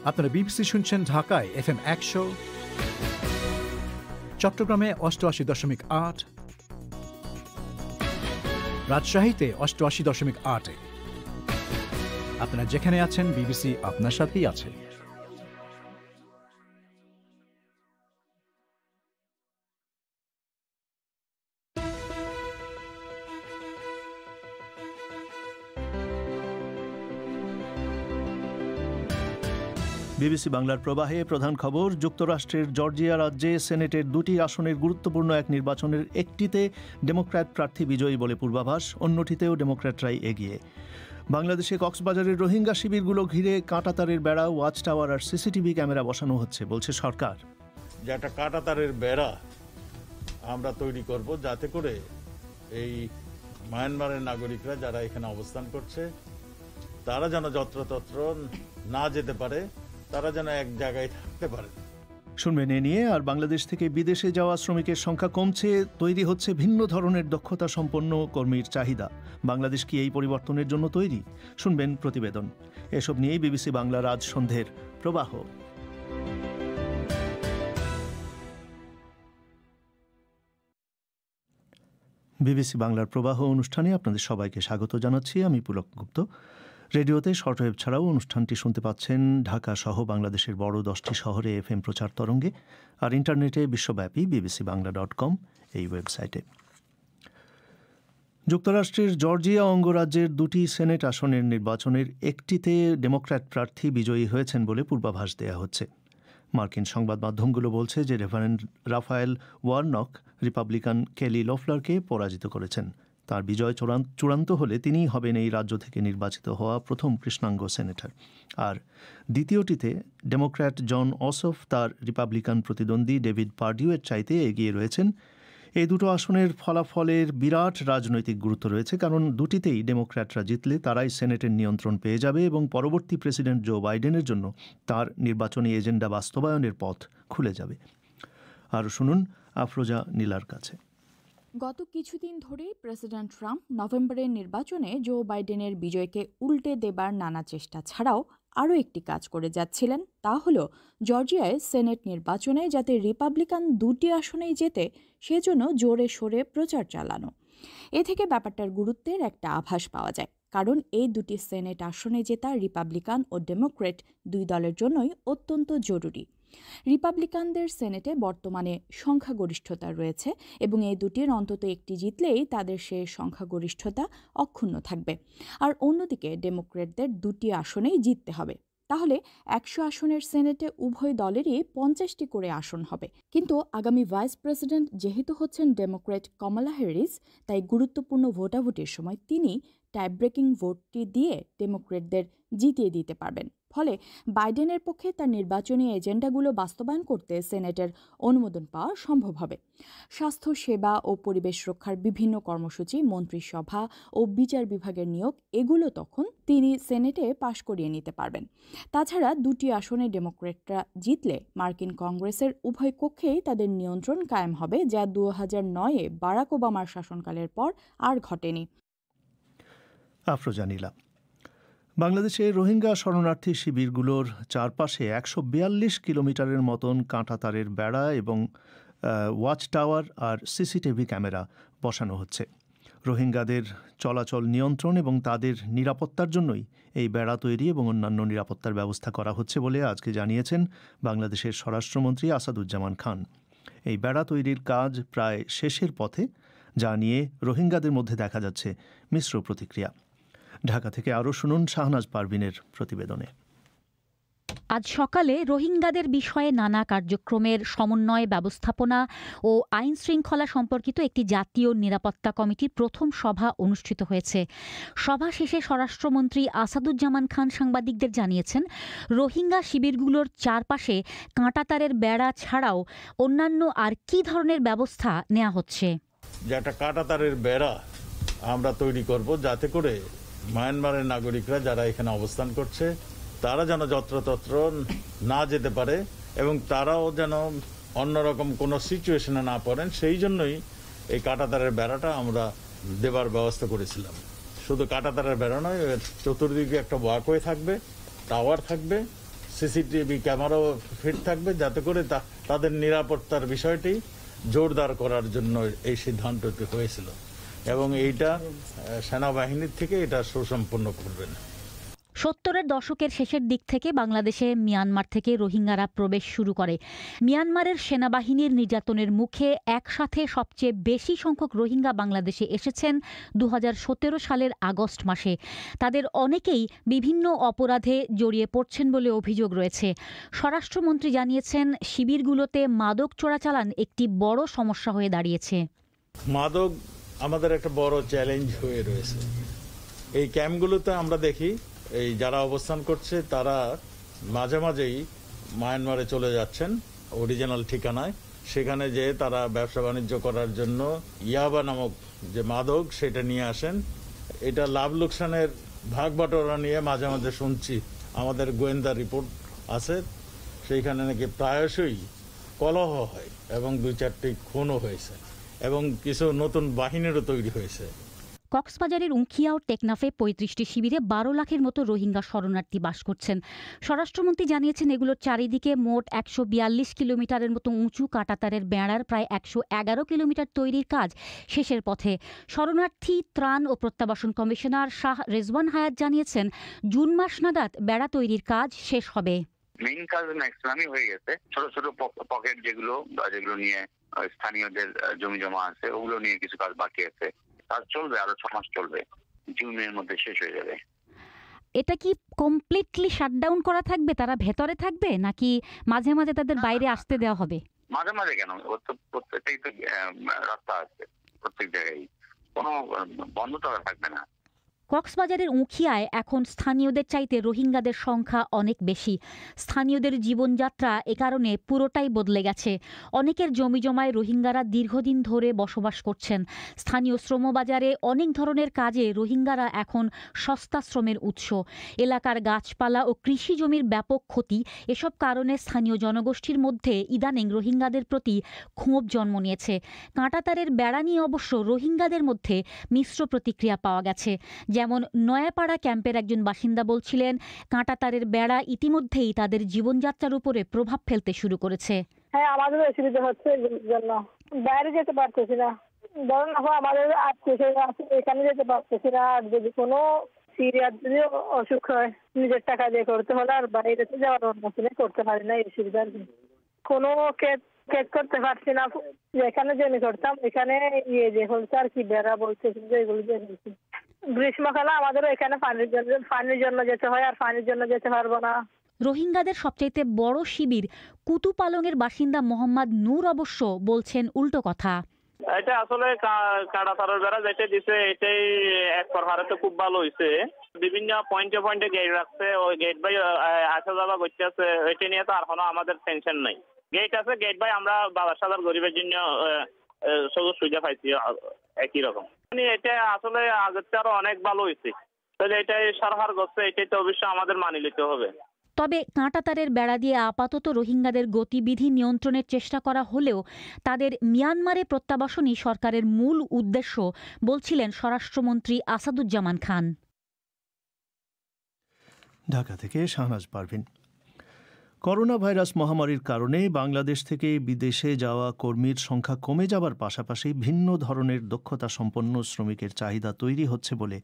আপনারা বিবিসি শুনছেন ঢাকায় FM 100, চট্টগ্রামে 88.8, রাজশাহীতে 88.8। আপনারা যেখানে আছেন বিবিসি আপনার সাথেই আছে। বিবিসি বাংলার প্রবাহে প্রধান খবর। যুক্তরাষ্ট্রের জর্জিয়া রাজ্যে সেনেটের 2টি আসনের গুরুত্বপূর্ণ এক নির্বাচনের একটিতে ডেমোক্র্যাট প্রার্থী বিজয়ী বলে পূর্বাভাস, অন্যটিতেও ডেমোক্র্যাটরাই এগিয়ে। বাংলাদেশে কক্সবাজারের রোহিঙ্গা শিবিরগুলো ঘিরে কাঁটাতারের বেড়া, ওয়াচ টাওয়ার আর সিসিটিভি ক্যামেরা বসানো হচ্ছে বলছে সরকার। যে একটা কাঁটাতারের বেড়া আমরা তৈরি করব, যাতে করে এই মায়ানমারের নাগরিকরা যারা এখানে অবস্থান করছে তারা যেন যত্রতত্র না যেতে পারে, তারা যেন এক জায়গায় থাকতে পারে। শুনবেন এ নিয়ে। আর বাংলাদেশ থেকে বিদেশে যাওয়া শ্রমিকের সংখ্যা কমছে, তৈরি হচ্ছে ভিন্ন ধরনের দক্ষতা সম্পন্ন কর্মীর চাহিদা। বাংলাদেশ কি এই পরিবর্তনের জন্য তৈরি? শুনবেন প্রতিবেদন। এসব নিয়েই বিবিসি বাংলার আজ সন্ধ্যের প্রবাহ। বিবিসি বাংলার প্রবাহ অনুষ্ঠানে আপনাদের সবাইকে স্বাগত জানাচ্ছি। আমি পুলক গুপ্ত। রেডিওতে শর্টওয়েভ ছাড়াও অনুষ্ঠানটি শুনতে পাচ্ছেন ঢাকা সহ বাংলাদেশের বড় 10টি শহরে FM প্রচার তরঙ্গে, আর ইন্টারনেটে বিশ্বব্যাপী bbcbangla.com এই ওয়েবসাইটে। যুক্তরাষ্ট্রের জর্জিয়া অঙ্গরাজ্যের 2টি সেনেট আসনের নির্বাচনের একটিতে ডেমোক্র্যাট প্রার্থী বিজয়ী হয়েছেন বলে পূর্বাভাস দেয়া হচ্ছে। মার্কিন সংবাদ মাধ্যমগুলো বলছে যে রেভারেন্ড রাফায়েল ওয়ারনক রিপাবলিকান কেলি লফলারকে পরাজিত করেছেন। তার বিজয় চূড়ান্ত হলে তিনিই হবেন এই রাজ্য থেকে নির্বাচিত হওয়া প্রথম কৃষ্ণাঙ্গ সেনেটর। আর দ্বিতীয়টিতে ডেমোক্র্যাট জন অসফ তার রিপাবলিকান প্রতিদ্বন্দ্বী ডেভিড পার্ডিউয়ের চাইতে এগিয়ে রয়েছেন। এই দুটো আসনের ফলাফলের বিরাট রাজনৈতিক গুরুত্ব রয়েছে, কারণ দুটিতেই ডেমোক্র্যাটরা জিতলে তারাই সেনেটের নিয়ন্ত্রণ পেয়ে যাবে এবং পরবর্তী প্রেসিডেন্ট জো বাইডেনের জন্য তার নির্বাচনী এজেন্ডা বাস্তবায়নের পথ খুলে যাবে। আর শুনুন আফরোজা নীলার কাছে। গত কিছুদিন ধরেই প্রেসিডেন্ট ট্রাম্প নভেম্বরের নির্বাচনে জো বাইডেনের বিজয়কে উল্টে দেবার নানা চেষ্টা ছাড়াও আরও একটি কাজ করে যাচ্ছিলেন, তা হল জর্জিয়ায় সেনেট নির্বাচনে যাতে রিপাবলিকান 2টি আসনেই জেতে সেজন্য জোরে সোরে প্রচার চালানো। এ থেকে ব্যাপারটার গুরুত্বের একটা আভাস পাওয়া যায়, কারণ এই 2টি সেনেট আসনে জেতা রিপাবলিকান ও ডেমোক্র্যাট 2 দলের জন্যই অত্যন্ত জরুরি। রিপাবলিকানদের সেনেটে বর্তমানে সংখ্যাগরিষ্ঠতা রয়েছে এবং এই দুটির অন্তত একটি জিতলেই তাদের সে সংখ্যাগরিষ্ঠতা অক্ষুণ্ণ থাকবে। আর অন্যদিকে ডেমোক্র্যাটদের 2টি আসনেই জিততে হবে। তাহলে 100 আসনের সেনেটে উভয় দলেরই 50টি করে আসন হবে। কিন্তু আগামী ভাইস প্রেসিডেন্ট যেহেতু হচ্ছেন ডেমোক্র্যাট কমলা হ্যারিস, তাই গুরুত্বপূর্ণ ভোটাভুটির সময় তিনি টাইব্রেকিং ভোটটি দিয়ে ডেমোক্র্যাটদের জিতিয়ে দিতে পারবেন। ফলে বাইডেনের পক্ষে তার নির্বাচনী এজেন্ডাগুলো বাস্তবায়ন করতে সেনেটের অনুমোদন পাওয়া সম্ভব হবে। স্বাস্থ্য সেবা ও পরিবেশ রক্ষার বিভিন্ন কর্মসূচি, মন্ত্রিসভা ও বিচার বিভাগের নিয়োগ, এগুলো তখন তিনি সেনেটে পাশ করিয়ে নিতে পারবেন। তাছাড়া 2টি আসনে ডেমোক্র্যাটরা জিতলে মার্কিন কংগ্রেসের উভয় কক্ষেই তাদের নিয়ন্ত্রণ কায়েম হবে, যা 2009-এ বারাক ওবামার শাসনকালের পর আর ঘটেনি। আফরোজা নীলা। বাংলাদেশে রোহিঙ্গা শরণার্থী শিবিরগুলোর চারপাশে 142 কিলোমিটারের মতন কাঁটাতারের বেড়া এবং ওয়াচ টাওয়ার আর সিসিটিভি ক্যামেরা বসানো হচ্ছে। রোহিঙ্গাদের চলাচল নিয়ন্ত্রণ এবং তাদের নিরাপত্তার জন্যই এই বেড়া তৈরি এবং অন্যান্য নিরাপত্তার ব্যবস্থা করা হচ্ছে বলে আজকে জানিয়েছেন বাংলাদেশের স্বরাষ্ট্রমন্ত্রী আসাদুজ্জামান খান। এই বেড়া তৈরির কাজ প্রায় শেষের পথে, যা নিয়ে রোহিঙ্গাদের মধ্যে দেখা যাচ্ছে মিশ্র প্রতিক্রিয়া। ঢাকা থেকে আরও শুনুন শাহনাজ পারভিনের প্রতিবেদনে। আজ সকালে রোহিঙ্গাদের বিষয়ে নানা কার্যক্রমের সমন্বয়, ব্যবস্থাপনা ও আইন শৃঙ্খলা সম্পর্কিত একটি জাতীয় নিরাপত্তা কমিটির প্রথম সভা অনুষ্ঠিত হয়েছে। সভা শেষে স্বরাষ্ট্রমন্ত্রী আসাদুজ্জামান খান সাংবাদিকদের জানিয়েছেন, রোহিঙ্গা শিবিরগুলোর চারপাশে কাঁটাতারের বেড়া ছাড়াও অন্যান্য আর কি ধরনের ব্যবস্থা নেওয়া হচ্ছে। যে একটা কাঁটাতারের বেড়া আমরা তৈরি করব, যাতে করে মায়ানমারের নাগরিকরা যারা এখানে অবস্থান করছে তারা যেন যত্রতত্র না যেতে পারে এবং তারাও যেন অন্যরকম কোনো সিচুয়েশনে না পড়েন, সেই জন্যই এই কাঁটাতারের বেড়াটা আমরা দেবার ব্যবস্থা করেছিলাম। শুধু কাঁটাতারের বেড়া নয়, এর চতুর্দিকে একটা ওয়াকওয়ে থাকবে, টাওয়ার থাকবে, সিসিটিভি ক্যামেরাও ফিট থাকবে, যাতে করে তাদের নিরাপত্তার বিষয়টি জোরদার করার জন্য এই সিদ্ধান্তটি হয়েছিল এবং এইটা সেনাবাহিনীর থেকে এটা সুসম্পন্ন করবেন। 70-এর দশকের শেষের দিক থেকে বাংলাদেশে মিয়ানমার থেকে রোহিঙ্গারা প্রবেশ শুরু করে। মিয়ানমারের সেনাবাহিনীর নির্যাতনের মুখে একসাথে সবচেয়ে বেশি সংখ্যক রোহিঙ্গা বাংলাদেশে এসেছেন 2017 সালের আগস্ট মাসে। তাদের অনেকেই বিভিন্ন অপরাধে জড়িয়ে পড়ছেন বলে অভিযোগ রয়েছে। স্বরাষ্ট্রমন্ত্রী জানিয়েছেন, শিবিরগুলোতে মাদক চোরাচালান একটি বড় সমস্যা হয়ে দাঁড়িয়েছে। মাদক আমাদের একটা বড় চ্যালেঞ্জ হয়ে রয়েছে। এই ক্যাম্পগুলোতে আমরা দেখি এই যারা অবস্থান করছে তারা মাঝে মাঝেই মায়ানমারে চলে যাচ্ছেন অরিজিনাল ঠিকানায়, সেখানে যে তারা ব্যবসা বাণিজ্য করার জন্য ইয়াবা নামক যে মাদক সেটা নিয়ে আসেন। এটা লাভ লোকসানের ভাগ বাটোয়ারা নিয়ে মাঝে মাঝে শুনছি, আমাদের গোয়েন্দা রিপোর্ট আছে, সেইখানে নাকি প্রায়শই কলহ হয় এবং 2-4টি খুনও হয়েছে এবং কিছু নতুন বাহিনীরও তৈরি হয়েছে। কক্সবাজারের উখিয়া ও টেকনাফে 35টি শিবিরে 12 লাখের মতো রোহিঙ্গা শরণার্থী বাস করছেন। স্বরাষ্ট্রমন্ত্রী জানিয়েছেন, এগুলোর চারিদিকে মোট 142 কিলোমিটারের মতো উঁচু কাঁটাতারের বেড়ার প্রায় 111 কিলোমিটার তৈরির কাজ শেষের পথে। শরণার্থী ত্রাণ ও প্রত্যাবাসন কমিশনার শাহ রেজওয়ান হায়াত জানিয়েছেন, জুন মাস নাগাদ বেড়া তৈরির কাজ শেষ হবে। মেইন কাজ ম্যাক্সিমামই হয়ে গেছে। ছোট ছোট পকেট যেগুলো নিয়ে স্থানীয়দের জমি জমা আছে, ওগুলো নিয়ে কিছু কাজ বাকি আছে। কাজ চলবে, আরো 6 মাস চলবে, জুনের মধ্যে শেষ হয়ে যাবে। এটা কি কমপ্লিটলি শাটডাউন করা থাকবে? তারা ভেতরে থাকবে নাকি মাঝে মাঝে তাদের বাইরে আসতে দেওয়া হবে? মাঝে মাঝে কেন, প্রত্যেকটাই তো রাস্তা আছে, প্রত্যেক জায়গায় কোনো বন্ধ তো থাকবে না। কক্সবাজারের উখিয়ায় এখন স্থানীয়দের চাইতে রোহিঙ্গাদের সংখ্যা অনেক বেশি। স্থানীয়দের জীবনযাত্রা এ কারণে পুরোটাই বদলে গেছে। অনেকের জমিজমায় রোহিঙ্গারা দীর্ঘদিন ধরে বসবাস করছেন। স্থানীয় শ্রমবাজারে অনেক ধরনের কাজে রোহিঙ্গারা এখন সস্তা শ্রমের উৎস। এলাকার গাছপালা ও কৃষি জমির ব্যাপক ক্ষতি, এসব কারণে স্থানীয় জনগোষ্ঠীর মধ্যে ইদানিং রোহিঙ্গাদের প্রতি ক্ষোভ জন্ম নিয়েছে। কাঁটাতারের বেড়া নিয়ে অবশ্য রোহিঙ্গাদের মধ্যে মিশ্র প্রতিক্রিয়া পাওয়া গেছে। যেমন নয়াপাড়া ক্যাম্পের একজন বাসিন্দা বলছিলেন, কাঁটাতারের বেড়া ইতিমধ্যেই তাদের জীবনযাত্রার উপরে প্রভাব ফেলতে শুরু করেছে। হ্যাঁ, আমাদের অসুবিধা হচ্ছে, জন্য বাইরে যেতে পারতেছি না। ধরুন আমাদের এখানে যেতে পারতেছি না। আর যদি কোনো সিরিয়াস যদি অসুখ হয়, নিজের টাকা দিয়ে করতে হলে আর বাইরে যাওয়ার অন্য করতে পারি না। এই সুবিধা কোনো কেস করতে পারছি না। যেখানে জমি করতাম এখানে যে হচ্ছে আর কি বেড়া বলতেছি যে এগুলো যে গ্রীষ্মকালে আমাদেরও এখানে পানির জন্য যেতে হয়, আর পানির জন্য যেতে পারবো না। রোহিঙ্গাদের সবচাইতে বড় শিবির কুতুপালংয়ের বাসিন্দা মোহাম্মদ নূর অবশ্য বলছেন উল্টো কথা। এটা আসলে কাঁটাতারের বেড়া যেটা দিছে এটাই এক প্রকারে তো খুব ভালো হয়েছে। বিভিন্ন পয়েন্টে পয়েন্টে গেট রাখছে, ওই গেট বাই আসা যাওয়া করতেছে, এটা নিয়ে তো আর কোনো আমাদের টেনশন নাই। গেট আছে, গেট বাই আমরা 12,000 গরিবের জন্য সুযোগ সুবিধা পাইছি একই রকম। এটা আসলে আগের থেকে আরো অনেক ভালো হয়েছে। তাহলে এটাই সরকার করছে, এটাই তো অবশ্যই আমাদের মানি নিতে হবে। তবে কাঁটাতারের বেড়া দিয়ে আপাতত রোহিঙ্গাদের গতিবিধি নিয়ন্ত্রণের চেষ্টা করা হলেও তাদের মিয়ানমারে প্রত্যাবাসনই সরকারের মূল উদ্দেশ্য বলছিলেন স্বরাষ্ট্রমন্ত্রী আসাদুজ্জামান খান। ঢাকা থেকে শাহনাজ পারভিন। করোনা ভাইরাস মহামারীর কারণে বাংলাদেশ থেকে বিদেশে যাওয়া কর্মীর সংখ্যা কমে যাবার পাশাপাশি ভিন্ন ধরনের দক্ষতা সম্পন্ন শ্রমিকের চাহিদা তৈরি হচ্ছে বলে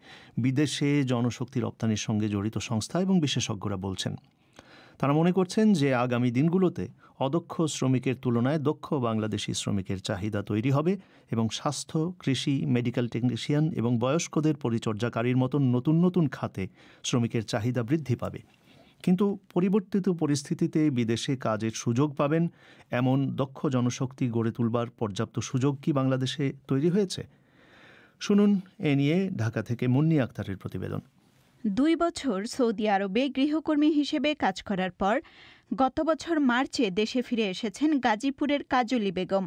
বিদেশে জনশক্তি রপ্তানির সঙ্গে জড়িত সংস্থা এবং বিশেষজ্ঞরা বলছেন। তারা মনে করছেন যে আগামী দিনগুলোতে অদক্ষ শ্রমিকের তুলনায় দক্ষ বাংলাদেশি শ্রমিকের চাহিদা তৈরি হবে এবং স্বাস্থ্য, কৃষি, মেডিকেল টেকনিশিয়ান এবং বয়স্কদের পরিচর্যাকারীর মতন নতুন নতুন খাতে শ্রমিকের চাহিদা বৃদ্ধি পাবে। কিন্তু পরিবর্তিত পরিস্থিতিতে বিদেশে কাজের সুযোগ পাবেন এমন দক্ষ জনশক্তি গড়ে তুলবার পর্যাপ্ত সুযোগ কি বাংলাদেশে তৈরি হয়েছে? শুনুন এ নিয়ে ঢাকা থেকে মুন্নি আক্তারের প্রতিবেদন। 2 বছর সৌদি আরবে গৃহকর্মী হিসেবে কাজ করার পর গত বছর মার্চে দেশে ফিরে এসেছেন গাজীপুরের কাজলি বেগম।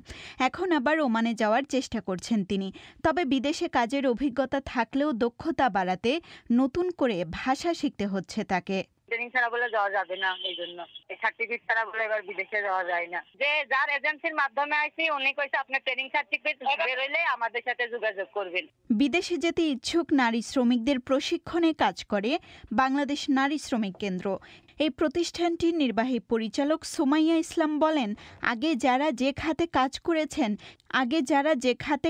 এখন আবার ওমানে যাওয়ার চেষ্টা করছেন তিনি। তবে বিদেশে কাজের অভিজ্ঞতা থাকলেও দক্ষতা বাড়াতে নতুন করে ভাষা শিখতে হচ্ছে তাকে। ট্রেনিং ছাড়া বলে যাওয়া যাবে না, এই জন্য এই সার্টিফিকেট ছাড়া বলে এবার বিদেশে যাওয়া যায় না। যে যার এজেন্সির মাধ্যমে আইছি উনি কইছে আপনার ট্রেনিং সার্টিফিকেট বের হইলে আমাদের সাথে যোগাযোগ করবেন। বিদেশে যেতে ইচ্ছুক নারী শ্রমিকদের প্রশিক্ষণে কাজ করে বাংলাদেশ নারী শ্রমিক কেন্দ্র। এই প্রতিষ্ঠানটির নির্বাহী পরিচালক সুমাইয়া ইসলাম বলেন, আগে যারা যে খাতে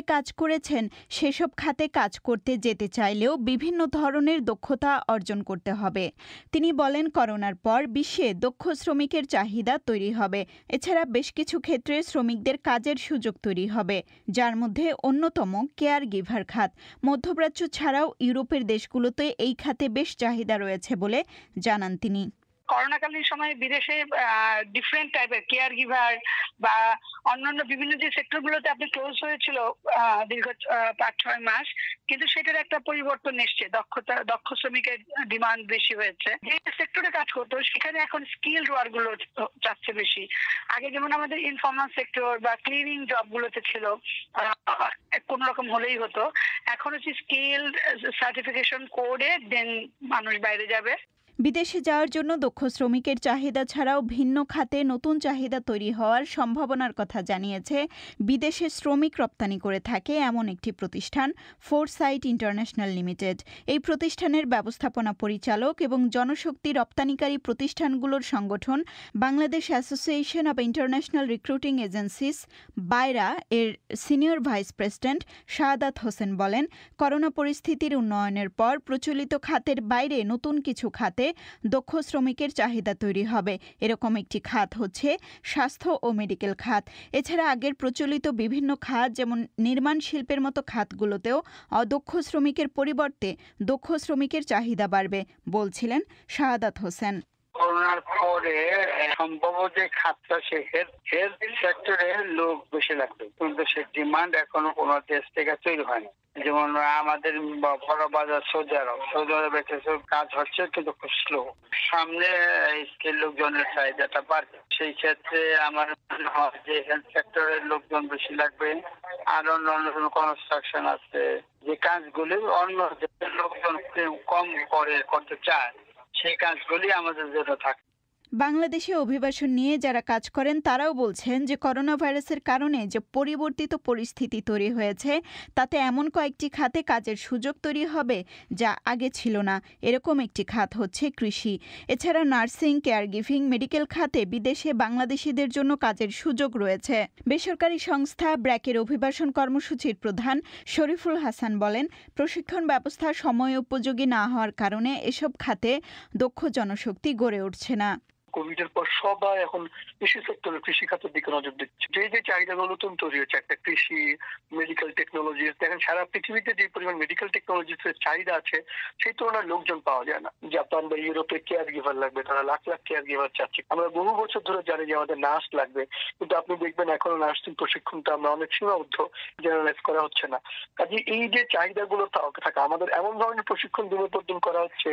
কাজ করেছেন সেসব খাতে কাজ করতে যেতে চাইলেও বিভিন্ন ধরনের দক্ষতা অর্জন করতে হবে। তিনি বলেন, করোনার পর বিশ্বে দক্ষ শ্রমিকের চাহিদা তৈরি হবে। এছাড়া বেশ কিছু ক্ষেত্রে শ্রমিকদের কাজের সুযোগ তৈরি হবে, যার মধ্যে অন্যতম কেয়ার গিভার খাত। মধ্যপ্রাচ্য ছাড়াও ইউরোপের দেশগুলোতে এই খাতে বেশ চাহিদা রয়েছে বলে জানান তিনি। করোনাকালীন সময়ে বিদেশে ডিফারেন্ট টাইপের কেয়ার গিভার বা অন্যান্য বিভিন্ন যে সেক্টরগুলোতে আপনি ক্লোজ হয়েছিল দীর্ঘ 5-6 মাস, কিন্তু সেটার একটা পরিবর্তন এসছে। দক্ষ শ্রমিকের ডিমান্ড বেশি হয়েছে। যে সেক্টরে কাজ করতো সেখানে এখন স্কিলড ওয়ার্ক গুলো চাচ্ছে বেশি। আগে যেমন আমাদের ইনফর্মাল সেক্টর বা ক্লিনিং জব গুলোতে ছিল কোন রকম হলেই হতো, এখন হচ্ছে স্কিলড সার্টিফিকেশন কোডে দেন মানুষ বাইরে যাবে। বিদেশে যাওয়ার জন্য দক্ষ শ্রমিকের চাহিদা ছাড়াও ভিন্ন খাতে নতুন চাহিদা তৈরি হওয়ার সম্ভাবনার কথা জানিয়েছে বিদেশে শ্রমিক রপ্তানি করে থাকে এমন একটি প্রতিষ্ঠান ফোরসাইট ইন্টারন্যাশনাল লিমিটেড। এই প্রতিষ্ঠানের ব্যবস্থাপনা পরিচালক এবং জনশক্তি রপ্তানিকারী প্রতিষ্ঠানগুলোর সংগঠন Bangladesh association of international recruiting agencies বাইরা এর senior vice president Shahadat Hossain বলেন, করোনা পরিস্থিতির উন্নয়নের পর প্রচলিত খাতের বাইরে নতুন কিছু খাতে দক্ষ শ্রমিকের চাহিদা তৈরি হবে। এরকম একটি খাত হচ্ছে স্বাস্থ্য ও মেডিকেল খাত। এছাড়া আগের প্রচলিত বিভিন্ন খাত যেমন নির্মাণ শিল্পের মতো খাতগুলোতেও অদক্ষ শ্রমিকের পরিবর্তে দক্ষ শ্রমিকের চাহিদা বাড়বে বলছিলেন শাহাদাত হোসেন। করোনার পরে সম্ভব যে খাতটা সে হেলথ সেক্টরে লোক বেশি লাগবে, কিন্তু সে ডিমান্ড এখনো কোনো দেশ থেকে তৈরি হয়নি। যেমন আমাদের বড় বাজার সৌদি আরবে কাজ হচ্ছে কিন্তু খুব স্লো। সামনে স্কিল লোকজনের চাহিদাটা বাড়বে, সেই ক্ষেত্রে আমার মনে হয় যে হেলথ সেক্টরের লোকজন বেশি লাগবে। আর অন্য কনস্ট্রাকশন আছে, যে কাজগুলি অন্য লোকজন কম করতে চায়, সেই কাজগুলি আমাদের জন্য থাকে। বাংলাদেশে অভিবাসন নিয়ে যারা কাজ করেন তারাও বলছেন যে করোনা ভাইরাসের কারণে যে পরিবর্তিত পরিস্থিতি তৈরি হয়েছে তাতে এমন কয়েকটি খাতে কাজের সুযোগ তৈরি হবে যা আগে ছিল না। এরকম একটি খাত হচ্ছে কৃষি। এছাড়া নার্সিং, কেয়ার গিভিং, মেডিকেল খাতে বিদেশে বাংলাদেশিদের জন্য কাজের সুযোগ রয়েছে। বেসরকারি সংস্থা ব্র্যাকের অভিবাসন কর্মসূচির প্রধান শরীফুল হাসান বলেন, প্রশিক্ষণ ব্যবস্থা সময় উপযোগী না হওয়ার কারণে এসব খাতে দক্ষ জনশক্তি গড়ে উঠছে না। কোভিডের পর সবাই এখন কৃষি সেক্টরে কৃষি খাতের দিকে নজর দিচ্ছে। যে চাহিদাগুলো নতুন তৈরি হচ্ছে, একটা কৃষি, মেডিকেল টেকনোলজি, দেখেন সারা পৃথিবীতে যে পরিমাণ মেডিকেল টেকনোলজির চাহিদা আছে সেই তুলনায় লোকজন পাওয়া যায় না। জাপান বা ইউরোপে কেয়ার গিভার লাগবে, তারা লাখ লাখ কেয়ার গিভার চাচ্ছে। আমরা বহু বছর ধরে জানি যে আমাদের নার্স লাগবে, কিন্তু আপনি দেখবেন এখনো নার্সিং প্রশিক্ষণটা আমরা অনেক সীমাবদ্ধ, জেনারেলাইজ করা হচ্ছে না। কাজে এই যে চাহিদাগুলো থাকে, আমাদের এমন ধরনের প্রশিক্ষণ দিন করা হচ্ছে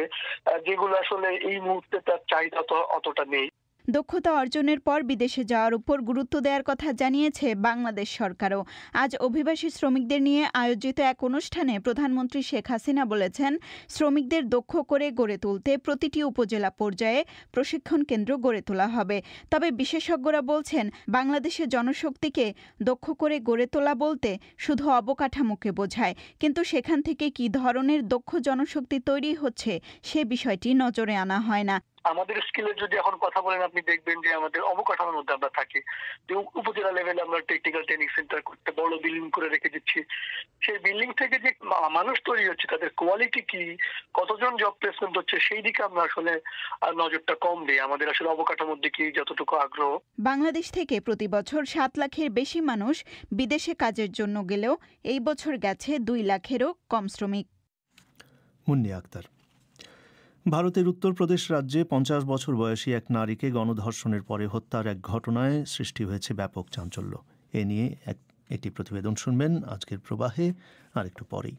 যেগুলো আসলে এই মুহূর্তে তার চাহিদা তো অতটা নেই। দক্ষতা অর্জনের পর বিদেশে যাওয়ার উপর গুরুত্ব দেওয়ার কথা জানিয়েছে বাংলাদেশ সরকারও। আজ অভিবাসী শ্রমিকদের নিয়ে আয়োজিত এক অনুষ্ঠানে প্রধানমন্ত্রী শেখ হাসিনা বলেছেন, শ্রমিকদের দক্ষ করে গড়ে তুলতে প্রতিটি উপজেলা পর্যায়ে প্রশিক্ষণ কেন্দ্র গড়ে তোলা হবে। তবে বিশেষজ্ঞরা বলছেন, বাংলাদেশের জনশক্তিকে দক্ষ করে গড়ে তোলা বলতে শুধু অবকাঠামোকে বোঝায়, কিন্তু সেখান থেকে কী ধরনের দক্ষ জনশক্তি তৈরি হচ্ছে সে বিষয়টি নজরে আনা হয় না। আমাদের স্কিলের যদি এখন কথা বলেন, আপনি দেখবেন যে আমাদের অবকাঠামোর মধ্যে আমরা থাকি। উপজেলা লেভেলে আমরা টেকনিক্যাল ট্রেনিং সেন্টার করতে বড় বিল্ডিং করে রেখে দিচ্ছি। সেই বিল্ডিং থেকে যে মানুষ তৈরি হচ্ছে, তাদের কোয়ালিটি কি, কতজন জব প্লেসমেন্ট হচ্ছে, সেই দিকে আমরা আসলে নজরটা কম দিই। আমাদের আসলে অবকাঠামোর দিকে যতটুকু আগ্রহ। বাংলাদেশ থেকে প্রতি বছর 7 লাখের বেশি মানুষ বিদেশে কাজের জন্য গেলেও এই বছর গেছে 2 লাখেরও কম শ্রমিক। মুন্নি আক্তার। ভারতের উত্তরপ্রদেশ রাজ্যে 50 বছর বয়সী এক নারীকে গণধর্ষণের পরে হত্যার এক ঘটনায় সৃষ্টি হয়েছে ব্যাপক চাঞ্চল্য। এ নিয়ে একটি প্রতিবেদন শুনবেন আজকের প্রবাহে আর একটু পরেই।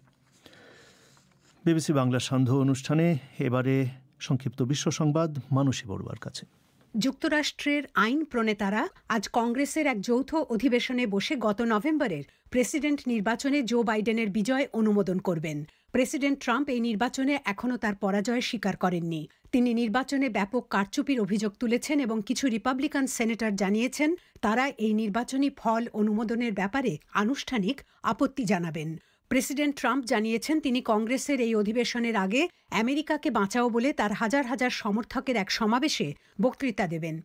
বিবিসি বাংলা সান্ধ্য অনুষ্ঠানে এবারে সংক্ষিপ্ত বিশ্ব সংবাদ মানসী বড়ুয়ার কাছে। যুক্তরাষ্ট্রের আইন প্রণেতারা আজ কংগ্রেসের এক যৌথ অধিবেশনে বসে গত নভেম্বরের প্রেসিডেন্ট নির্বাচনে জো বাইডেনের বিজয় অনুমোদন করবেন। প্রেসিডেন্ট ট্রাম্প এই নির্বাচনে এখনও তার পরাজয় স্বীকার করেননি। তিনি নির্বাচনে ব্যাপক কারচুপির অভিযোগ তুলেছেন এবং কিছু রিপাবলিকান সেনেটর জানিয়েছেন তারা এই নির্বাচনী ফল অনুমোদনের ব্যাপারে আনুষ্ঠানিক আপত্তি জানাবেন। প্রেসিডেন্ট ট্রাম্প জানিয়েছেন তিনি কংগ্রেসের এই অধিবেশনের আগে আমেরিকাকে বাঁচাও বলে তার হাজার হাজার সমর্থকের এক সমাবেশে বক্তৃতা দেবেন।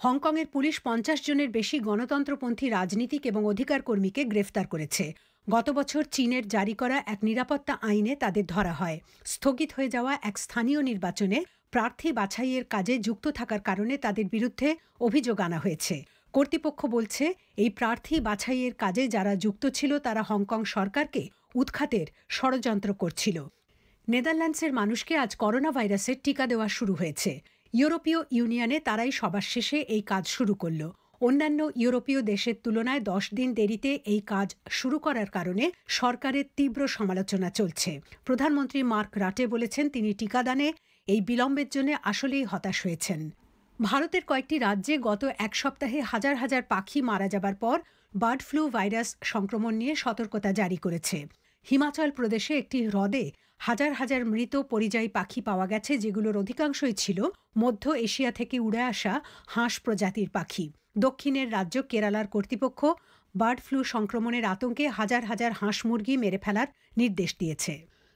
হংকংয়ের পুলিশ 50 জনের বেশি গণতন্ত্রপন্থী রাজনীতিক এবং অধিকার কর্মীকে গ্রেফতার করেছে। গত বছর চীনের জারি করা এক নিরাপত্তা আইনে তাদের ধরা হয়। স্থগিত হয়ে যাওয়া এক স্থানীয় নির্বাচনে প্রার্থী বাছাইয়ের কাজে যুক্ত থাকার কারণে তাদের বিরুদ্ধে অভিযোগ আনা হয়েছে। কর্তৃপক্ষ বলছে এই প্রার্থী বাছাইয়ের কাজে যারা যুক্ত ছিল তারা হংকং সরকারকে উৎখাতের ষড়যন্ত্র করছিল। নেদারল্যান্ডসের মানুষকে আজ করোনা ভাইরাসের টিকা দেওয়া শুরু হয়েছে। ইউরোপীয় ইউনিয়নে তারাই সবার শেষে এই কাজ শুরু করল। অন্যান্য ইউরোপীয় দেশের তুলনায় 10 দিন দেরিতে এই কাজ শুরু করার কারণে সরকারের তীব্র সমালোচনা চলছে। প্রধানমন্ত্রী মার্ক রাটে বলেছেন তিনি টিকাদানে এই বিলম্বের জন্য আসলেই হতাশ হয়েছেন। ভারতের কয়েকটি রাজ্যে গত এক সপ্তাহে হাজার হাজার পাখি মারা যাবার পর বার্ড ফ্লু ভাইরাস সংক্রমণ নিয়ে সতর্কতা জারি করেছে। হিমাচল প্রদেশে একটি হ্রদে হাজার হাজার মৃত পরিযায়ী পাখি পাওয়া গেছে, যেগুলোর অধিকাংশই ছিল মধ্য এশিয়া থেকে উড়ে আসা হাঁস প্রজাতির পাখি। দক্ষিণের রাজ্য কেরালার কর্তৃপক্ষ বার্ড ফ্লু সংক্রমণের আতঙ্কে হাজার হাজার হাঁস মুরগি মেরে ফেলার নির্দেশ দিয়েছে।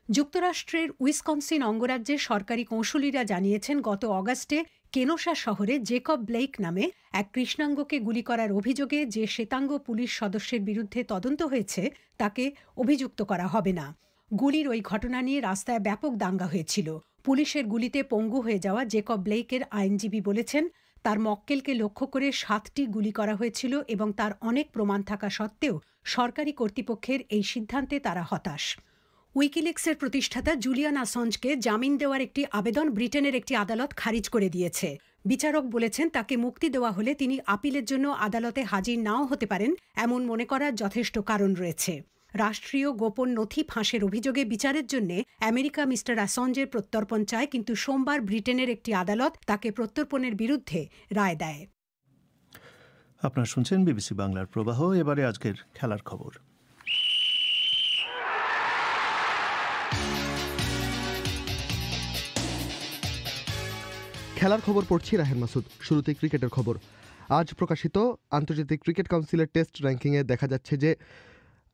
যুক্তরাষ্ট্রের উইসকনসিন অঙ্গরাজ্যের সরকারি কৌঁসুলিরা জানিয়েছেন গত অগাস্টে কেনোসা শহরে জেকব ব্লেক নামে এক কৃষ্ণাঙ্গকে গুলি করার অভিযোগে যে শ্বেতাঙ্গ পুলিশ সদস্যের বিরুদ্ধে তদন্ত হয়েছে তাকে অভিযুক্ত করা হবে না। গুলির ওই ঘটনা নিয়ে রাস্তায় ব্যাপক দাঙ্গা হয়েছিল। পুলিশের গুলিতে পঙ্গু হয়ে যাওয়া জেকব ব্লেকের আইনজীবী বলেছেন তার মক্কেলকে লক্ষ্য করে 7টি গুলি করা হয়েছিল এবং তার অনেক প্রমাণ থাকা সত্ত্বেও সরকারি কর্তৃপক্ষের এই সিদ্ধান্তে তারা হতাশ। উইকিলিক্সের প্রতিষ্ঠাতা জুলিয়ান অ্যাসাঞ্জকে জামিন দেওয়ার একটি আবেদন ব্রিটেনের একটি আদালত খারিজ করে দিয়েছে। বিচারক বলেছেন তাকে মুক্তি দেওয়া হলে তিনি আপিলের জন্য আদালতে হাজির নাও হতে পারেন, এমন মনে করার যথেষ্ট কারণ রয়েছে। রাষ্ট্রীয় গোপন নথি ফাঁসের অভিযোগে বিচারের জন্য আমেরিকা মিস্টার অ্যাসাঞ্জের প্রত্যর্পণ চায়, কিন্তু সোমবার ব্রিটেনের একটি আদালত তাকে প্রত্যর্পণের বিরুদ্ধে রায় দেয়। আপনারা শুনছেন বিবিসি বাংলার প্রবাহ। এবারে আজকের খেলার খবর। খেলার খবর পড়ছি রাহেন মাসুদ। শুরুতেই ক্রিকেটের খবর। আজ প্রকাশিত আন্তর্জাতিক ক্রিকেট কাউন্সিলের টেস্ট র্যাঙ্কিংয়ে দেখা যাচ্ছে যে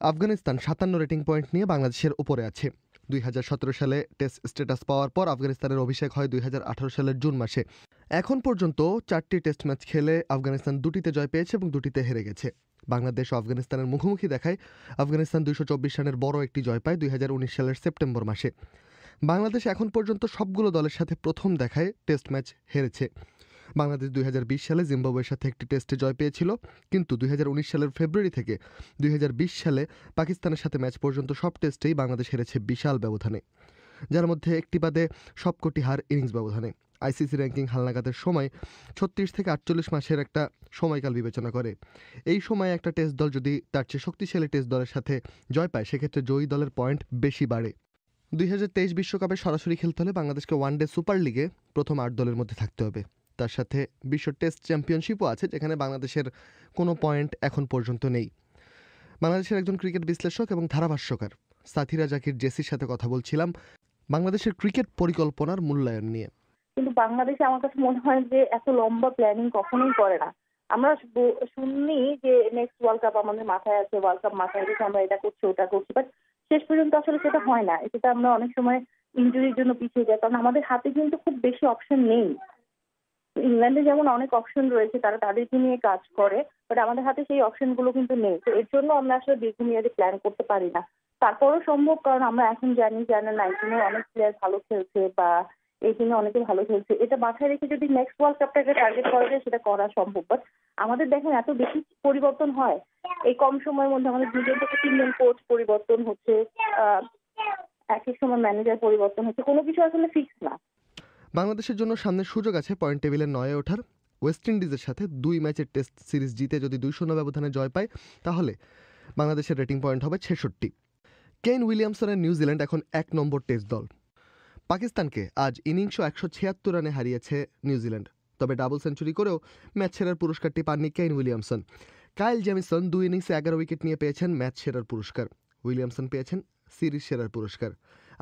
আফগানিস্তান 57 রেটিং পয়েন্ট নিয়ে বাংলাদেশের উপরে আছে। 2017 সালে টেস্ট স্ট্যাটাস পাওয়ার পর আফগানিস্তানের অভিষেক হয় 2018 সালের জুন মাসে। এখন পর্যন্ত 4টি টেস্ট ম্যাচ খেলে আফগানিস্তান 2টিতে জয় পেয়েছে এবং 2টিতে হেরে গেছে। বাংলাদেশ ও আফগানিস্তানের মুখোমুখি দেখায় আফগানিস্তান 224 রানের বড় একটি জয় পায় 2019 সালের সেপ্টেম্বর মাসে। বাংলাদেশ এখন পর্যন্ত সবগুলো দলের সাথে প্রথম দেখায় টেস্ট ম্যাচ হেরেছে। বাংলাদেশ 2020 সালে জিম্বাবুয়ের সাথে একটি টেস্টে জয় পেয়েছিল, কিন্তু 2019 সালের ফেব্রুয়ারি থেকে 2020 সালে পাকিস্তানের সাথে ম্যাচ পর্যন্ত সব টেস্টেই বাংলাদেশ হেরেছে বিশাল ব্যবধানে, যার মধ্যে একটি বাদে সবকটি হার ইনিংস ব্যবধানে। আইসিসি র্যাঙ্কিং হালনাগাদের সময় 36 থেকে 48 মাসের একটা সময়কাল বিবেচনা করে। এই সময়ে একটা টেস্ট দল যদি তার চেয়ে শক্তিশালী টেস্ট দলের সাথে জয় পায়, সেক্ষেত্রে জয়ী দলের পয়েন্ট বেশি বাড়ে। 2023 বিশ্বকাপে সরাসরি খেলতে হলে বাংলাদেশকে ওয়ানডে সুপার লিগে প্রথম 8 দলের মধ্যে থাকতে হবে। তার সাথে বিশ্ব টেস্ট চ্যাম্পিয়নশিপও আছে, যেখানে বাংলাদেশের কোনো পয়েন্ট এখন পর্যন্ত নেই। বাংলাদেশের একজন ক্রিকেট বিশ্লেষক এবং ধারাভাষ্যকার সাথীরা জাকির জেসির সাথে কথা বলছিলাম বাংলাদেশের ক্রিকেট পরিকল্পনার মূল্যায়ন নিয়ে। কিন্তু বাংলাদেশে আমার কাছে মনে হয় যে এত লম্বা প্ল্যানিং কখনোই করে না। আমরা শুনি যে নেক্সট ওয়ার্ল্ড কাপ আমাদের মাথায় আছে, ওয়ার্ল্ড কাপ মাথায় রেখে আমরা এটা করছি ওটা করছি, বাট শেষ পর্যন্ত আসলে সেটা হয় না। সেটা আমরা অনেক সময় ইনজুরির জন্য পিছিয়ে যাই, কারণ আমাদের হাতে কিন্তু খুব বেশি অপশন নেই। ইংল্যান্ডে যেমন অনেক অপশন রয়েছে, তারা তাদেরকে নিয়ে কাজ করে, বাট আমাদের হাতে সেই অপশনগুলো কিন্তু নেই। তো এর জন্য আমরা আসলে দীর্ঘমেয়াদী প্ল্যান করতে পারি না। তারপরেও সম্ভব, কারণ আমরা এখন জানি যে 19 অনেক প্লেয়ার ভালো খেলছে বা 18 অনেকে ভালো খেলছে। এটা মাথায় রেখে যদি নেক্সট ওয়ার্ল্ড কাপটাকে টার্গেট করা যায় সেটা করা সম্ভব। বাট আমাদের দেখেন এত বেশি পরিবর্তন হয় এই কম সময়ের মধ্যে। আমাদের 2জন থেকে 3জন কোচ পরিবর্তন হচ্ছে, এক এক সময় ম্যানেজার পরিবর্তন হচ্ছে, কোনো কিছু আসলে ফিক্স না। বাংলাদেশের জন্য সামনের সুযোগ আছে পয়েন্ট টেবিলে 9-এ ওঠার। ওয়েস্ট ইন্ডিজের সাথে 2 ম্যাচের টেস্ট সিরিজ জিতে যদি 2-0 ব্যবধানে জয় পায়, তাহলে বাংলাদেশের রেটিং পয়েন্ট হবে 66। কেন উইলিয়ামসনের নিউজিল্যান্ড এখন 1 নম্বর টেস্ট দল। পাকিস্তানকে আজ ইনিংস 176 রানে হারিয়েছে নিউজিল্যান্ড, তবে ডাবল সেঞ্চুরি করেও ম্যাচ সেরার পুরস্কারটি পাননি কেন উইলিয়ামসন। কাইল জেমিসন 2 ইনিংসে 11 উইকেট নিয়ে পেয়েছেন ম্যাচ সেরার পুরস্কার। উইলিয়ামসন পেয়েছেন সিরিজ সেরার পুরস্কার।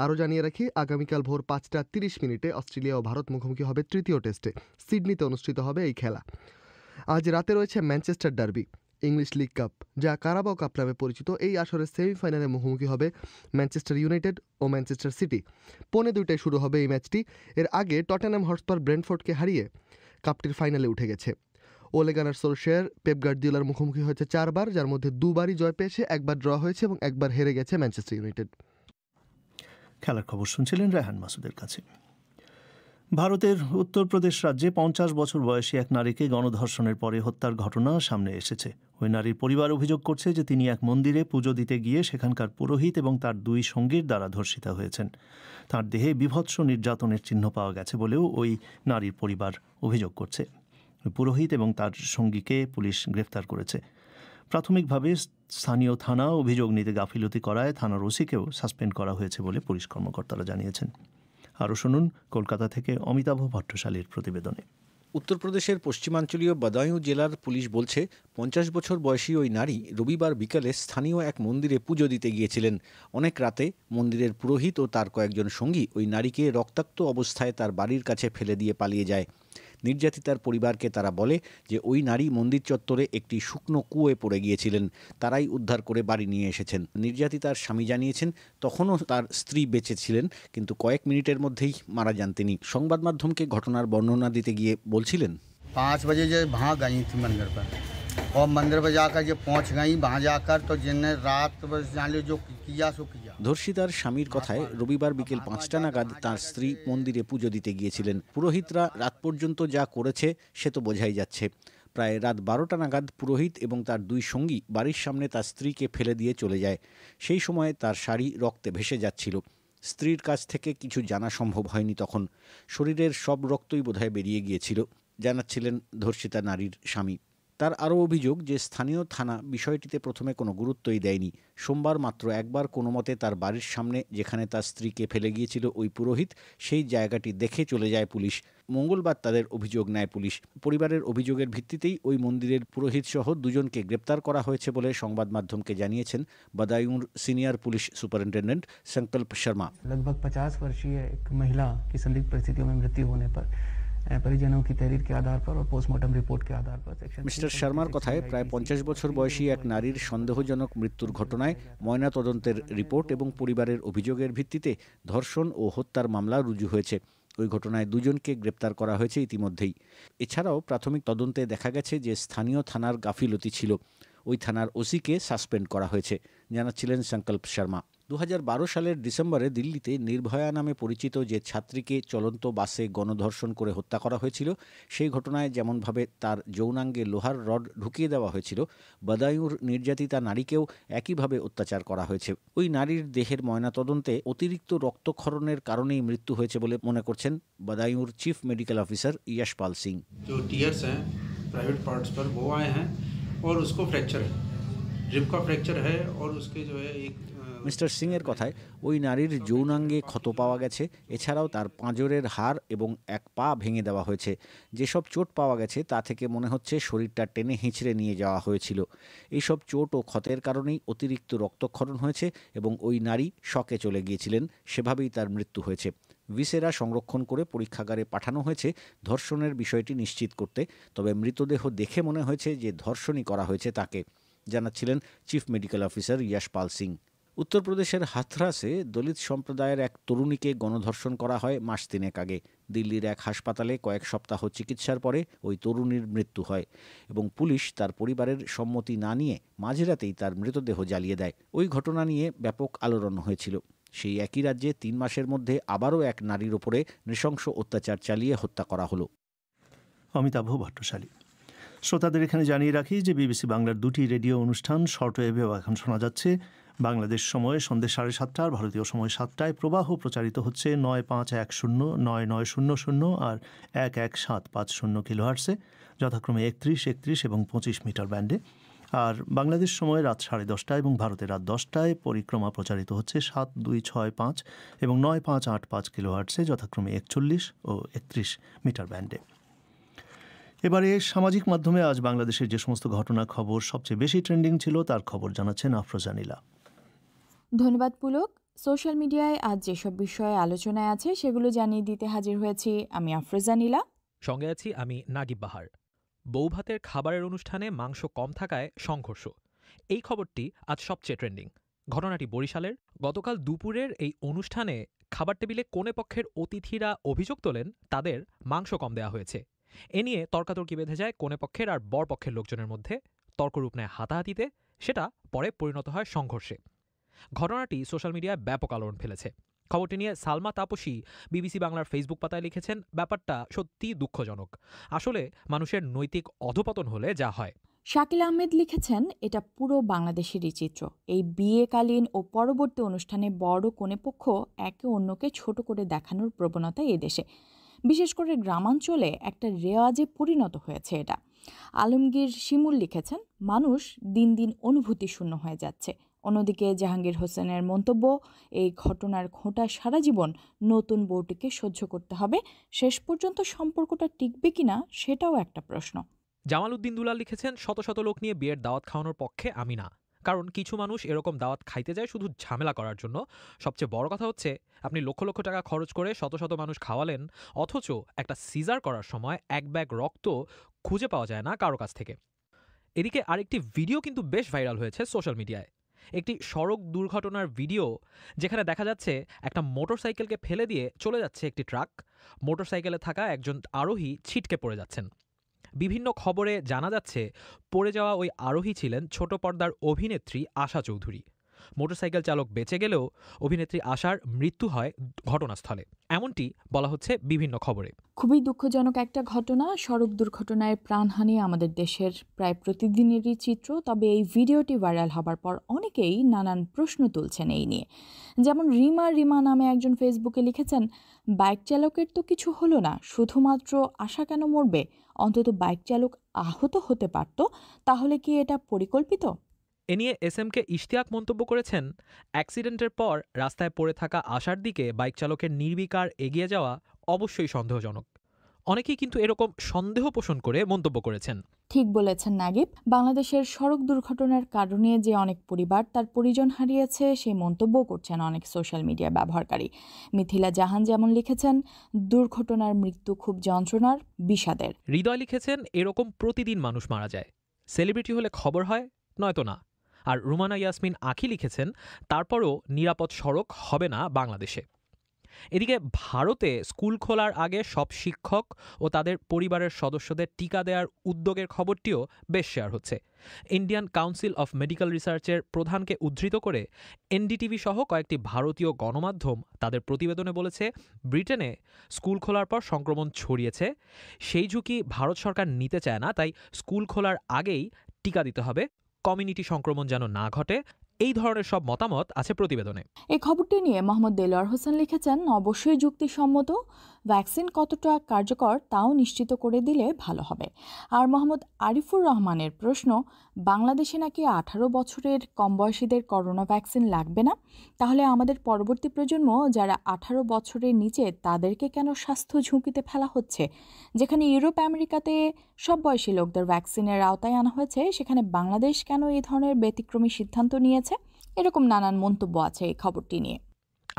আরও জানিয়ে রাখি, আগামীকাল ভোর 5:30 অস্ট্রেলিয়া ও ভারত মুখোমুখি হবে তৃতীয় টেস্টে। সিডনিতে অনুষ্ঠিত হবে এই খেলা। আজ রাতে রয়েছে Manchester derby, English league cup যা কারাবাও কাপ নামে পরিচিত। এই আসরের সেমিফাইনালে মুখোমুখি হবে ম্যানচেস্টার ইউনাইটেড ও ম্যানচেস্টার সিটি। 2:45 শুরু হবে এই ম্যাচটি। এর আগে টটেনহাম হটস্পার ব্রেন্টফোর্ডকে হারিয়ে কাপটির ফাইনালে উঠে গেছে। ওলে গানার সোলশায়ার পেপ গার্দিওলার মুখোমুখি হয়েছে 4 বার, যার মধ্যে 2 বারই জয় পেয়েছে, 1 বার ড্র হয়েছে এবং 1 বার হেরে গেছে ম্যানচেস্টার ইউনাইটেড। খেলার খবর শুনছিলেন রায়হান মাসুদের কাছে। ভারতের উত্তরপ্রদেশ রাজ্যে 50 বছর বয়সী এক নারীকে গণধর্ষণের পরে হত্যার ঘটনা সামনে এসেছে। ওই নারীর পরিবার অভিযোগ করছে যে তিনি এক মন্দিরে পুজো দিতে গিয়ে সেখানকার পুরোহিত এবং তার 2 সঙ্গীর দ্বারা ধর্ষিতা হয়েছেন। তার দেহে বীভৎস নির্যাতনের চিহ্ন পাওয়া গেছে বলেও ওই নারীর পরিবার অভিযোগ করছে। পুরোহিত এবং তার সঙ্গীকে পুলিশ গ্রেফতার করেছে। প্রাথমিকভাবে স্থানীয় থানা অভিযোগ নিতে গাফিলতি করায় থানার ওসিকেও সাসপেন্ড করা হয়েছে বলে পুলিশ কর্মকর্তারা জানিয়েছেন। আরও শুনুন কলকাতা থেকে অমিতাভ ভট্টশালীর প্রতিবেদনে। উত্তরপ্রদেশের পশ্চিমাঞ্চলীয় বদায়ুঁ জেলার পুলিশ বলছে, 50 বছর বয়সী ওই নারী রবিবার বিকালে স্থানীয় এক মন্দিরে পুজো দিতে গিয়েছিলেন। অনেক রাতে মন্দিরের পুরোহিত ও তার কয়েকজন সঙ্গী ওই নারীকে রক্তাক্ত অবস্থায় তার বাড়ির কাছে ফেলে দিয়ে পালিয়ে যায়। নির্যাতিতার পরিবারকে তারা বলে যে ওই নারী মন্দির চত্বরে একটি শুকনো কুয়োয় পড়ে গিয়েছিলেন। তারাই উদ্ধার করে বাড়ি নিয়ে এসেছেন। নির্যাতিতার স্বামী জানিয়েছেন, তখনও তার স্ত্রী বেঁচে ছিলেন, কিন্তু কয়েক মিনিটের মধ্যেই মারা যান তিনি। সংবাদ মাধ্যমকে ঘটনার বর্ণনা দিতে গিয়ে বলছিলেন, 5 बजे जो वहाँ गई थी मंदिर पर, और मंदिर पर जाकर जब पहुँच गई, वहाँ जाकर तो जिनने रात बस जान लो जो किया सो किया। ধর্ষিতার স্বামীর কথায় রবিবার বিকেল 5টা নাগাদ তার স্ত্রী মন্দিরে পুজো দিতে গিয়েছিলেন। পুরোহিতরা রাত পর্যন্ত যা করেছে সে তো বোঝাই যাচ্ছে। প্রায় রাত 12টা নাগাদ পুরোহিত এবং তার 2 সঙ্গী বাড়ির সামনে তার স্ত্রীকে ফেলে দিয়ে চলে যায়। সেই সময় তার শাড়ি রক্তে ভেসে যাচ্ছিল। স্ত্রীর কাছ থেকে কিছু জানা সম্ভব হয়নি তখন। শরীরের সব রক্তই বোধহয় বেরিয়ে গিয়েছিল, জানাচ্ছিলেন ধর্ষিতা নারীর স্বামী। তার আরও অভিযোগ যে স্থানীয় থানা বিষয়টিতে প্রথমে কোনো গুরুত্বই দেয়নি। সোমবার মাত্র একবার কোনো মতে তার বাড়ির সামনে, যেখানে তার স্ত্রীকে ফেলে গিয়েছিল ওই পুরোহিত, সেই জায়গাটি দেখে চলে যায় পুলিশ। মঙ্গলবার তাদের অভিযোগ নেয় পুলিশ। পরিবারের অভিযোগের ভিত্তিতেই ওই মন্দিরের পুরোহিত সহ 2 জনকে গ্রেপ্তার করা হয়েছে বলে সংবাদ মাধ্যমকে জানিয়েছেন বদায়ুঁর সিনিয়র পুলিশ সুপারিনটেন্ডেন্ট সংকল্প শর্মা। लगभग 50 वर्षीय एक महिला की संदिग्ध परिस्थितियों में मृत्यु होने पर परिजनों की तहरीर के आधार पर और पोस्टमार्टम रिपोर्ट के आधार पर মিস্টার শর্মার কথায় প্রায় 50 বছর বয়সী এক নারীর সন্দেহজনক মৃত্যুর ঘটনায় ময়নাতদন্তের রিপোর্ট এবং পরিবারের অভিযোগের ভিত্তিতে ধর্ষণ ও হত্যার মামলা রুজু হয়েছে। ওই ঘটনায় 2 জনকে গ্রেপ্তার করা হয়েছে ইতিমধ্যেই। এছাড়াও প্রাথমিক তদন্তে দেখা গেছে যে স্থানীয় থানার গাফিলতি ছিল। ওই থানার ওসিকে সাসপেন্ড করা হয়েছে, জানাচ্ছিলেন সংকল্প শর্মা। 2012 সালের ডিসেম্বরে দিল্লিতে নির্ভয়া নামে পরিচিত যে ছাত্রীকে চলন্ত বাসে গণধর্ষণ করে হত্যা করা হয়েছিল, সেই ঘটনায় যেমনভাবে তার যৌনাঙ্গে লোহার রড ঢুকিয়ে দেওয়া হয়েছিল, বদায়ুঁর নির্যাতিতা নারীকেও একইভাবে অত্যাচার করা হয়েছে। ওই নারীর দেহের ময়নাতদন্তে অতিরিক্ত রক্তক্ষরণের কারণেই মৃত্যু হয়েছে বলে মনে করছেন বদায়ুঁর chief medical officer Yashpal Singh. जो टीयर्स हैं प्राइवेट पार्ट्स पर वो आए हैं और उसको फ्रैक्चर है, रिब का फ्रैक्चर है और उसके जो है एक মিস্টার সিংয়ের কথায় ওই নারীর যৌনাঙ্গে ক্ষত পাওয়া গেছে। এছাড়াও তার পাঁজরের হাড় এবং এক পা ভেঙে দেওয়া হয়েছে। যেসব চোট পাওয়া গেছে তা থেকে মনে হচ্ছে শরীরটা টেনে হিঁচড়ে নিয়ে যাওয়া হয়েছিল। এইসব চোট ও ক্ষতের কারণেই অতিরিক্ত রক্তক্ষরণ হয়েছে এবং ওই নারী শকে চলে গিয়েছিলেন, সেভাবেই তার মৃত্যু হয়েছে। ভিসেরা সংরক্ষণ করে পরীক্ষাগারে পাঠানো হয়েছে ধর্ষণের বিষয়টি নিশ্চিত করতে। তবে মৃতদেহ দেখে মনে হয়েছে যে ধর্ষণই করা হয়েছে তাকে, জানাচ্ছিলেন chief medical officer Yashpal Singh. উত্তরপ্রদেশের হাথরাসে দলিত সম্প্রদায়ের এক তরুণীকে গণধর্ষণ করা হয় মাস 3 আগে। দিল্লির এক হাসপাতালে কয়েক সপ্তাহ চিকিৎসার পরে ওই তরুণীর মৃত্যু হয় এবং পুলিশ তার পরিবারের সম্মতি না নিয়ে মাঝরাতেই তার মৃতদেহ জ্বালিয়ে দেয়। ওই ঘটনা নিয়ে ব্যাপক আলোড়ন হয়েছিল। সেই একই রাজ্যে 3 মাসের মধ্যে আবারও এক নারীর ওপরে নৃশংস অত্যাচার চালিয়ে হত্যা করা হলো। অমিতাভ ভট্টশালী। শ্রোতাদের এখানে জানিয়ে রাখি যে বিবিসি বাংলার 2টি রেডিও অনুষ্ঠান শর্টওয়েভেও এখন শোনা যাচ্ছে। বাংলাদেশ সময়ে সন্ধ্যে 7:30, ভারতীয় সময় 7টায় প্রবাহ প্রচারিত হচ্ছে 9510, 9900 আর 11750 কিলোহার্টসে, যথাক্রমে 31, 31 এবং 25 মিটার ব্যান্ডে। আর বাংলাদেশ সময় রাত 10:30 এবং ভারতের রাত 10টায় পরিক্রমা প্রচারিত হচ্ছে 7265 এবং 9585 কিলোহার্টসে, যথাক্রমে 41 ও 31 মিটার ব্যান্ডে। এবারে সামাজিক মাধ্যমে আজ বাংলাদেশের যে সমস্ত ঘটনা খবর সবচেয়ে বেশি ট্রেন্ডিং ছিল তার খবর জানাচ্ছেন আফরোজা নীলা। ধন্যবাদ পুলক। সোশ্যাল মিডিয়ায় আজ যেসব বিষয়ে আলোচনায় আছে সেগুলো জানিয়ে দিতে হাজির হয়েছি আমি আফরোজা নীলা। সঙ্গে আছি আমি নাগিব বাহার। বৌভাতের খাবারের অনুষ্ঠানে মাংস কম থাকায় সংঘর্ষ, এই খবরটি আজ সবচেয়ে ট্রেন্ডিং। ঘটনাটি বরিশালের। গতকাল দুপুরের এই অনুষ্ঠানে খাবার টেবিলে কনে পক্ষের অতিথিরা অভিযোগ তোলেন তাদের মাংস কম দেওয়া হয়েছে। এ নিয়ে তর্কাতর্কি বেঁধে যায় কনে পক্ষের আর বর পক্ষের লোকজনের মধ্যে। তর্করূপ নেয় হাতাহাতিতে, সেটা পরে পরিণত হয় সংঘর্ষে। ঘটনাটি সোশ্যাল মিডিয়ায় ব্যাপক আলোড়ন ফেলেছে। খবরটি নিয়ে সালমা তাপসী বিবিসি বাংলার ফেসবুক পাতায় লিখেছেন, ব্যাপারটা সত্যি দুঃখজনক। আসলে মানুষের নৈতিক অধপতন হলে যা হয়। শাকিল আহমেদ লিখেছেন, এটা পুরো বাংলাদেশেরই চিত্র। এই বিয়েকালীন ও পরবর্তী অনুষ্ঠানে বড় কনে পক্ষ একে অন্যকে ছোট করে দেখানোর প্রবণতা এদেশে, বিশেষ করে গ্রামাঞ্চলে একটা রেওয়াজে পরিণত হয়েছে এটা। আলমগীর শিমুল লিখেছেন, মানুষ দিন দিন অনুভূতি শূন্য হয়ে যাচ্ছে। অন্যদিকে জাহাঙ্গীর হোসেনের মন্তব্য, এই ঘটনার খোঁটা সারা জীবন নতুন বউটিকে সহ্য করতে হবে। শেষ পর্যন্ত সম্পর্কটা টিকবে কিনা সেটাও একটা প্রশ্ন। জামাল উদ্দিন দুলাল লিখেছেন, শত শত লোক নিয়ে বিয়ের দাওয়াত খাওয়ানোর পক্ষে আমি না। কারণ কিছু মানুষ এরকম দাওয়াত খাইতে যায় শুধু ঝামেলা করার জন্য। সবচেয়ে বড় কথা হচ্ছে, আপনি লক্ষ লক্ষ টাকা খরচ করে শত শত মানুষ খাওয়ালেন, অথচ একটা সিজার করার সময় এক ব্যাগ রক্ত খুঁজে পাওয়া যায় না কারো কাছ থেকে। এদিকে আরেকটি ভিডিও কিন্তু বেশ ভাইরাল হয়েছে সোশ্যাল মিডিয়ায়। একটি সড়ক দুর্ঘটনার ভিডিও, যেখানে দেখা যাচ্ছে একটা মোটরসাইকেলকে ফেলে দিয়ে চলে যাচ্ছে একটি ট্রাক। মোটরসাইকেলে থাকা একজন আরোহী ছিটকে পড়ে যাচ্ছেন। বিভিন্ন খবরে জানা যাচ্ছে পড়ে যাওয়া ওই আরোহী ছিলেন ছোট পর্দার অভিনেত্রী আশা চৌধুরী। মোটরসাইকেল চালক বেঁচে গেলেও অভিনেত্রী আশার মৃত্যু হয় ঘটনাস্থলে, এমনটি বলা হচ্ছে বিভিন্ন খবরে। খুবই দুঃখজনক একটা ঘটনা। সড়ক দুর্ঘটনায় প্রাণহানি আমাদের দেশের প্রায় প্রতিদিনেরই চিত্র। তবে এই ভিডিওটি ভাইরাল হবার পর অনেকেই নানান প্রশ্ন তুলছেন এই নিয়ে। যেমন রিমা নামে একজন ফেসবুকে লিখেছেন, বাইক চালকের তো কিছু হলো না, শুধুমাত্র আশা কেন মরবে? অন্তত বাইক চালক আহত হতে পারত। তাহলে কি এটা পরিকল্পিত? এ নিয়ে এসএমকে ইশতিয়াক মন্তব্য করেছেন, অ্যাক্সিডেন্টের পর রাস্তায় পড়ে থাকা আশার দিকে বাইক চালকের নির্বিকার এগিয়ে যাওয়া অবশ্যই সন্দেহজনক। অনেকেই কিন্তু এরকম সন্দেহ পোষণ করে মন্তব্য করেছেন। ঠিক বলেছেন নাগিব। বাংলাদেশের সড়ক দুর্ঘটনার কারণে যে অনেক পরিবার তার পরিজন হারিয়েছে, সেই মন্তব্য করছেন অনেক সোশ্যাল মিডিয়া ব্যবহারকারী। মিথিলা জাহান যেমন লিখেছেন, দুর্ঘটনার মৃত্যু খুব যন্ত্রণার, বিষাদের। হৃদয় লিখেছেন, এরকম প্রতিদিন মানুষ মারা যায়, সেলিব্রিটি হলে খবর হয়, নয়তো না। আর রুমানা ইয়াসমিন আখি লিখেছেন, তারপরও নিরাপদ সড়ক হবে না বাংলাদেশে। এদিকে ভারতে স্কুল খোলার আগে সব শিক্ষক ও তাদের পরিবারের সদস্যদের টিকা দেওয়ার উদ্যোগের খবরটিও বেশ শেয়ার হচ্ছে। ইন্ডিয়ান কাউন্সিল অফ মেডিকেল রিসার্চের প্রধানকে উদ্ধৃত করে এনডিটিভি সহ কয়েকটি ভারতীয় গণমাধ্যম তাদের প্রতিবেদনে বলেছে, ব্রিটেনে স্কুল খোলার পর সংক্রমণ ছড়িয়েছে। সেই ঝুঁকি ভারত সরকার নিতে চায় না, তাই স্কুল খোলার আগেই টিকা দিতে হবে, কমিউনিটি সংক্রমণ যেন না ঘটে। এই ধরনের সব মতামত আছে প্রতিবেদনে। এই খবরটি নিয়ে মোহাম্মদ দেলোয়ার হোসেন লিখেছেন, অবশ্যই যুক্তিসম্মত, ভ্যাকসিন কতটা কার্যকর তাও নিশ্চিত করে দিলে ভালো হবে। আর মোহাম্মদ আরিফুর রহমানের প্রশ্ন, বাংলাদেশে নাকি 18 বছরের কম বয়সীদের করোনা ভ্যাকসিন লাগবে না, তাহলে আমাদের পরবর্তী প্রজন্ম যারা 18 বছরের নিচে তাদেরকে কেন স্বাস্থ্য ঝুঁকিতে ফেলা হচ্ছে? যেখানে ইউরোপ আমেরিকাতে সব বয়সী লোকদের ভ্যাকসিনের আওতায় আনা হয়েছে, সেখানে বাংলাদেশ কেন এই ধরনের ব্যতিক্রমী সিদ্ধান্ত নিয়েছে? এরকম নানান মন্তব্য আছে এই খবরটি নিয়ে।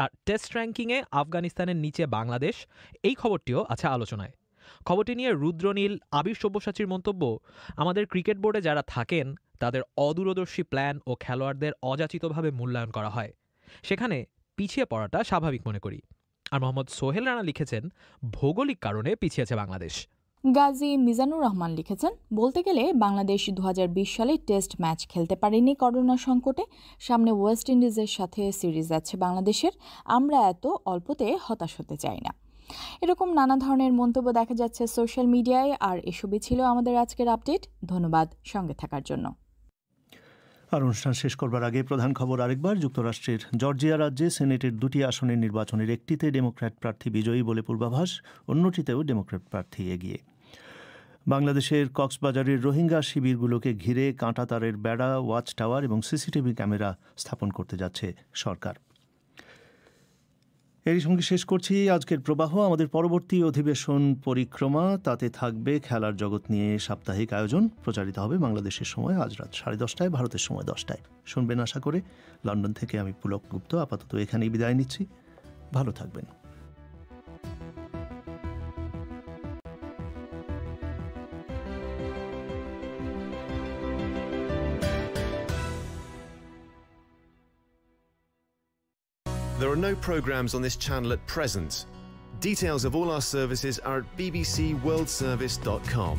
আর টেস্ট র্যাঙ্কিংয়ে আফগানিস্তানের নিচে বাংলাদেশ, এই খবরটিও আছে আলোচনায়। খবরটি নিয়ে রুদ্রনীল আবির সব্যসাচীর মন্তব্য, আমাদের ক্রিকেট বোর্ডে যারা থাকেন তাদের অদূরদর্শী প্ল্যান ও খেলোয়াড়দের অযাচিতভাবে মূল্যায়ন করা হয়, সেখানে পিছিয়ে পড়াটা স্বাভাবিক মনে করি। আর মোহাম্মদ সোহেল রানা লিখেছেন, ভৌগোলিক কারণে পিছিয়েছে বাংলাদেশ। গাজী মিজানুর রহমান লিখেছেন, বলতে গেলে বাংলাদেশ 2020 সালে টেস্ট ম্যাচ খেলতে পারেনি করোনা সংকটে। সামনে ওয়েস্ট ইন্ডিজের সাথে সিরিজ আছে বাংলাদেশের, আমরা এত অল্পতে হতাশ হতে চাই না। এরকম নানা ধরনের মন্তব্য দেখা যাচ্ছে সোশ্যাল মিডিয়ায়। আর এসবই ছিল আমাদের আজকের আপডেট। ধন্যবাদ সঙ্গে থাকার জন্য। আর অনুষ্ঠান শেষ করবার আগে প্রধান খবর আরেকবার। যুক্তরাষ্ট্রের জর্জিয়া রাজ্যে সিনেটের 2টি আসনের নির্বাচনের একটিতে ডেমোক্র্যাট প্রার্থী বিজয়ী বলে পূর্বাভাস, অন্যটিতেও ডেমোক্র্যাট প্রার্থী এগিয়ে। বাংলাদেশের কক্সবাজারের রোহিঙ্গা শিবিরগুলোকে ঘিরে কাঁটাতারের বেড়া, ওয়াচ টাওয়ার এবং সিসিটিভি ক্যামেরা স্থাপন করতে যাচ্ছে সরকার। এরই সঙ্গে শেষ করছি আজকের প্রবাহ। আমাদের পরবর্তী অধিবেশন পরিক্রমা, তাতে থাকবে খেলার জগৎ নিয়ে সাপ্তাহিক আয়োজন। প্রচারিত হবে বাংলাদেশের সময় আজ রাত 10:30, ভারতের সময় 10টায়। শুনবেন আশা করে। লন্ডন থেকে আমি পুলক গুপ্ত আপাতত এখানেই বিদায় নিচ্ছি। ভালো থাকবেন। There are no programmes on this channel at present. Details of all our services are at bbcworldservice.com.